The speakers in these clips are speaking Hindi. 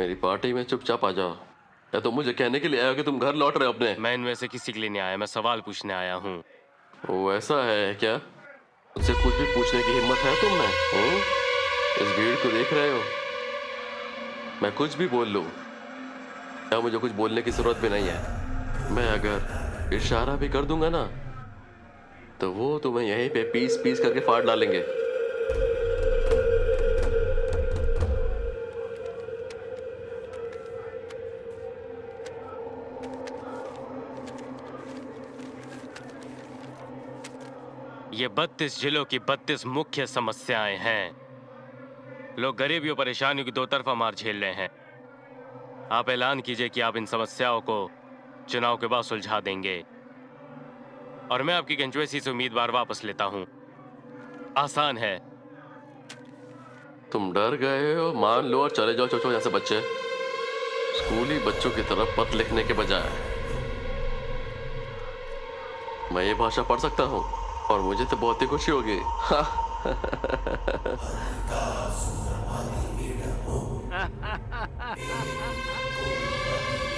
मेरी पार्टी में चुपचाप आ जाओ, या तो मुझे कहने के लिए आए हो कि तुम घर लौट रहे हो अपने। मैं इनमें से किसी के लिए नहीं आया, मैं सवाल पूछने आया हूँ। वो ऐसा है क्या? मुझसे कुछ भी पूछने की हिम्मत है तुम में? इस भीड़ को देख रहे हो? मैं कुछ भी बोल लूं, या मुझे कुछ बोलने की जरूरत भी नहीं है। मैं अगर इशारा भी कर दूंगा ना, तो वो तुम्हें यहीं पे पीस पीस करके फाड़ डालेंगे। ये 32 जिलों की 32 मुख्य समस्याएं हैं। लोग गरीबी और परेशानियों की दो तरफा मार झेल रहे हैं। आप ऐलान कीजिए कि आप इन समस्याओं को चुनाव के बाद सुलझा देंगे, और मैं आपकी कंस्टिट्यूएंसी से उम्मीदवार वापस लेता हूं। आसान है। तुम डर गए हो? मान लो और चले जाओ। चो जैसे बच्चे स्कूली बच्चों की तरफ पत्र लिखने के बजाय। मैं ये भाषा पढ़ सकता हूँ, और मुझे तो बहुत ही खुशी होगी।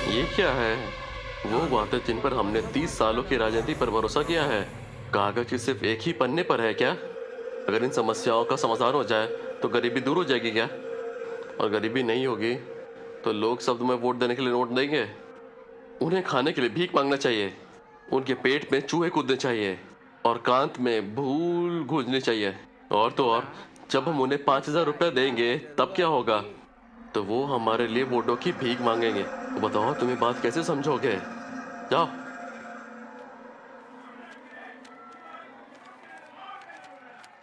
ये क्या है? वो बातें जिन पर हमने 30 सालों की राजनीति पर भरोसा किया है, कागज की सिर्फ एक ही पन्ने पर है क्या? अगर इन समस्याओं का समाधान हो जाए तो गरीबी दूर हो जाएगी क्या? और गरीबी नहीं होगी तो लोग सब तुम्हें वोट देने के लिए नोट देंगे। उन्हें खाने के लिए भीख मांगना चाहिए, उनके पेट में चूहे कूदने चाहिए, और कांत में भूल गूंजनी चाहिए। और तो और, जब हम उन्हें 5,000 रुपये देंगे तब क्या होगा? तो वो हमारे लिए वोटों की भीख मांगेंगे। तो बताओ, तुम्हें बात कैसे समझोगे? जाओ।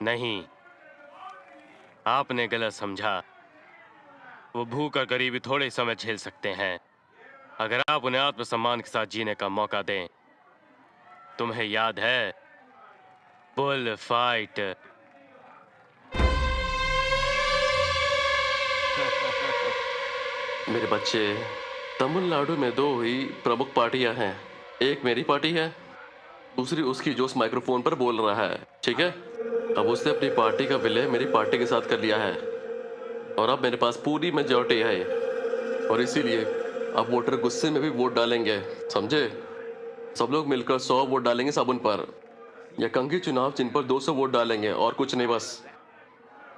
नहीं, आपने गलत समझा। वो भूख और गरीबी थोड़े समय झेल सकते हैं, अगर आप उन्हें आत्मसम्मान के साथ जीने का मौका दें। तुम्हें याद है बुल फाइट? मेरे बच्चे, तमिलनाडु में दो ही प्रमुख पार्टियां हैं। एक मेरी पार्टी है, दूसरी उसकी जो उस माइक्रोफोन पर बोल रहा है। ठीक है? अब उसने अपनी पार्टी का विलय मेरी पार्टी के साथ कर लिया है, और अब मेरे पास पूरी मेजॉरिटी है, और इसीलिए अब वोटर गुस्से में भी वोट डालेंगे। समझे? सब लोग मिलकर 100 वोट डालेंगे साबुन पर, या कंघी चुनाव चिन्ह पर 200 वोट डालेंगे, और कुछ नहीं बस।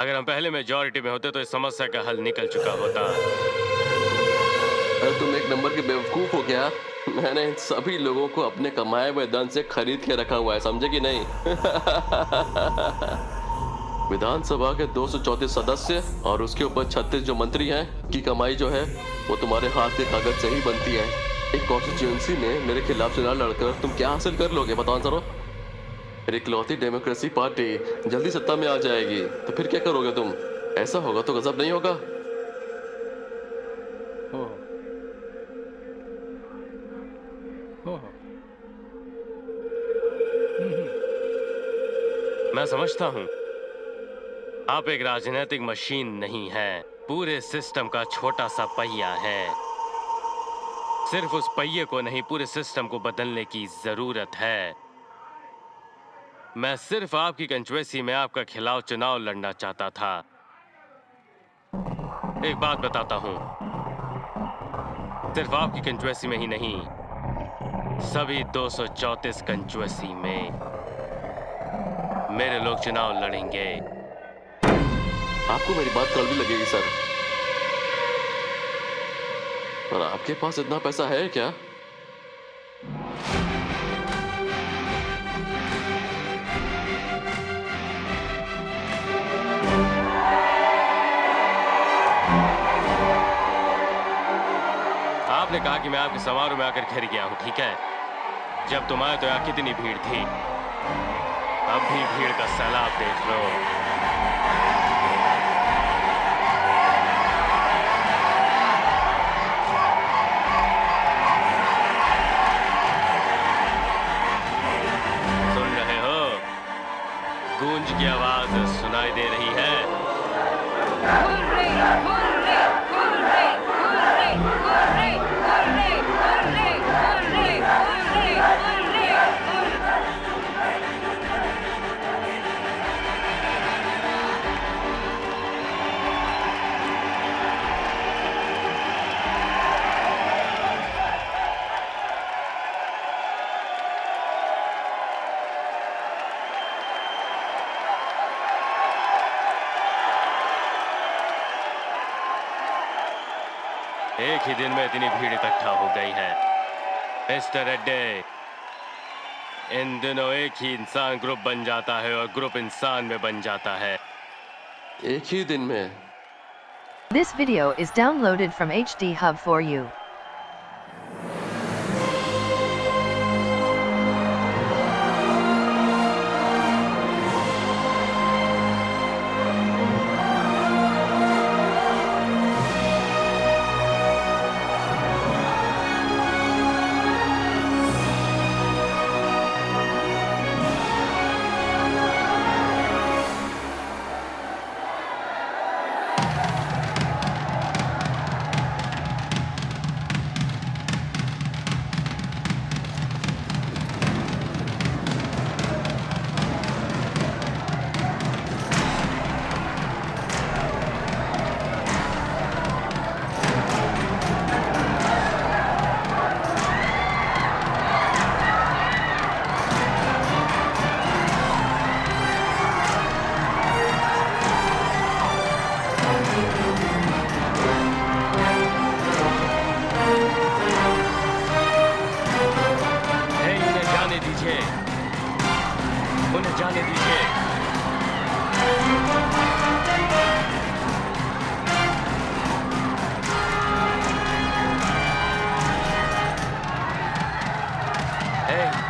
अगर हम पहले मेजॉरिटी में होते तो इस समस्या का हल निकल चुका होता। अरे तुम एक नंबर के बेवकूफ हो क्या? मैंने इन सभी लोगों को अपने कमाए हुए धन से खरीद के रखा हुआ है, समझे कि नहीं? विधानसभा के 234 सदस्य और उसके ऊपर 36 जो मंत्री हैं की कमाई जो है वो तुम्हारे हाथ के कागज से ही बनती है। एक कॉन्स्टिट्यूएंसी में मेरे खिलाफ चुनाव लड़कर तुम क्या हासिल कर लोगे, बताओ जरा। फिर इकलौती डेमोक्रेसी पार्टी जल्दी सत्ता में आ जाएगी, तो फिर क्या करोगे तुम? ऐसा होगा तो गजब नहीं होगा? मैं समझता हूं, आप एक राजनीतिक मशीन नहीं है, पूरे सिस्टम का छोटा सा पहिया है। सिर्फ उस पहिए को नहीं, पूरे सिस्टम को बदलने की जरूरत है। मैं सिर्फ आपकी कंस्टिट्यूएंसी में आपका खिलाफ चुनाव लड़ना चाहता था। एक बात बताता हूं, सिर्फ आपकी कंस्टिट्यूएंसी में ही नहीं, सभी 234 कंस्टिट्यूएंसी में मेरे लोग चुनाव लड़ेंगे। आपको मेरी बात कड़वी लगेगी सर, पर आपके पास इतना पैसा है क्या? आपने कहा कि मैं आपके समारोह में आकर घिर गया हूं, ठीक है? जब तुम आए तो यहाँ कितनी भीड़ थी? अब भी भीड़ का सैलाब देख लो। सुन रहे हो? गूंज की आवाज सुनाई दे रही है। एक ही दिन में इतनी भीड़ इकट्ठा हो गई है। मिस्टर रेड्डी, इन दिनों एक ही इंसान ग्रुप बन जाता है और ग्रुप इंसान में बन जाता है। एक ही दिन में? This video is downloaded from HD Hub for you. उन्हें जाने दीजिए।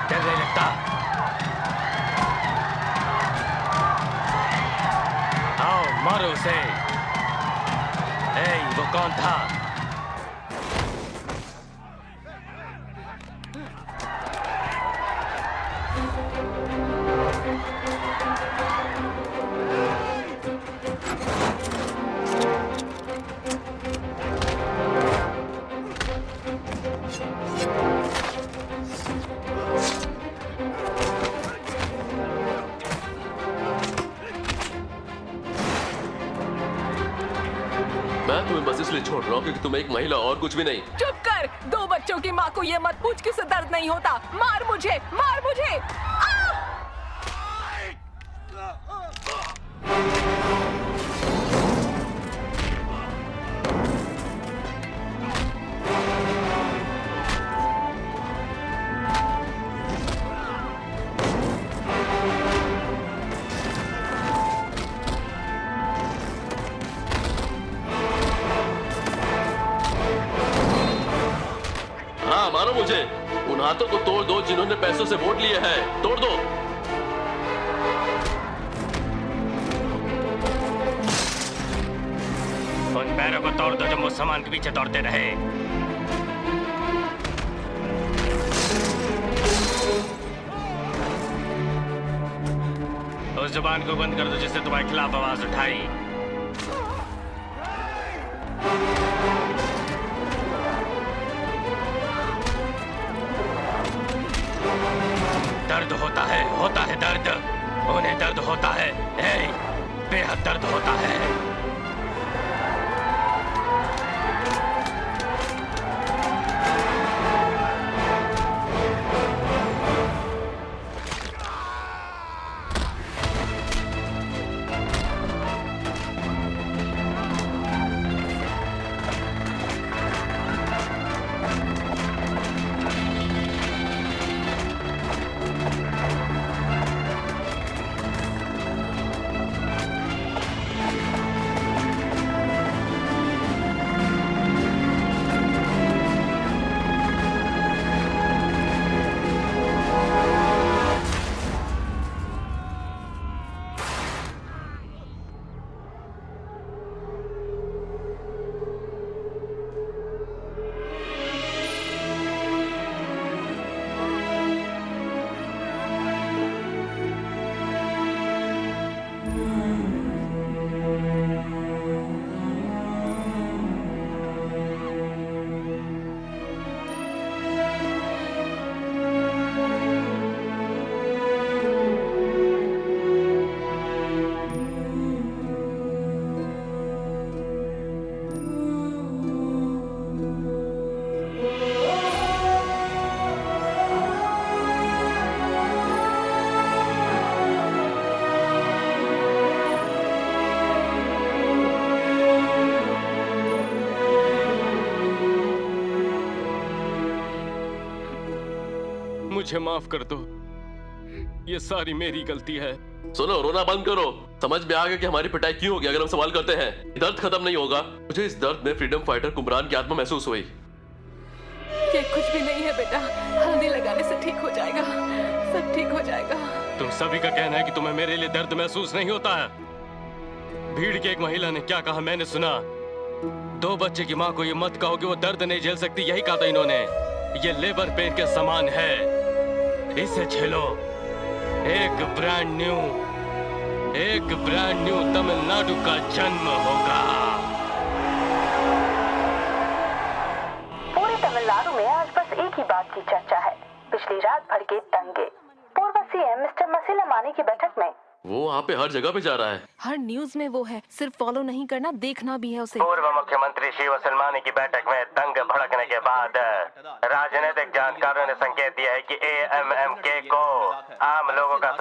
डर नहीं लगता? आओ मारो उसे। वो कौन था? मैं तुम्हें बस इसलिए छोड़ रहा हूँ क्योंकि तुम एक महिला और कुछ भी नहीं। चुप कर! 2 बच्चों की माँ को ये मत पूछ कि उसे दर्द नहीं होता। मार मुझे, मार मुझे! हाँ, मारो मुझे। उन हाथों को तोड़ दो जिन्होंने पैसों से वोट लिए हैं। तोड़ दो। उन पैरों को तोड़ दो जो मुसलमान के पीछे दौड़ते रहे। उस जुबान को बंद कर दो जिससे तुम्हारे खिलाफ आवाज उठाई। दर्द होता है दर्द। उन्हें दर्द होता है, बेहद दर्द होता है। मुझे माफ कर दो। ये सारी मेरी गलती है। सुनो, रोना बंद करो। समझ में आ गया कि हमारी पिटाई क्यों होगी अगर हम सवाल करते हैं। दर्द खत्म नहीं होगा। मुझे इस दर्द में फ्रीडम फाइटर कुमरान की आत्मा महसूस हुई। ये कुछ भी नहीं है बेटा, हल्दी लगाने से ठीक हो जाएगा, सब ठीक हो जाएगा। तुम सभी का कहना है कि तुम्हें मेरे लिए दर्द महसूस नहीं होता है। भीड़ की एक महिला ने क्या कहा मैंने सुना। 2 बच्चे की माँ को ये मत कहो कि वो दर्द नहीं झेल सकती, यही कहा था इन्होंने। ये लेबर पेन के समान है, इसे झेलो। एक ब्रांड न्यू तमिलनाडु का जन्म होगा। पूरे तमिलनाडु में आज बस एक ही बात की चर्चा है, पिछली रात भर के दंगे। पूर्व सीएम मिस्टर मसीलामानी की बैठक में वो वहाँ पे हर जगह पे जा रहा है। हर न्यूज में वो है, सिर्फ फॉलो नहीं करना, देखना भी है उसे। पूर्व मुख्यमंत्री शिव सलमानी की बैठक में दंग भड़कने के बाद राजनीतिक जानकारों ने संकेत दिया है कि AMMK को आम लोगों का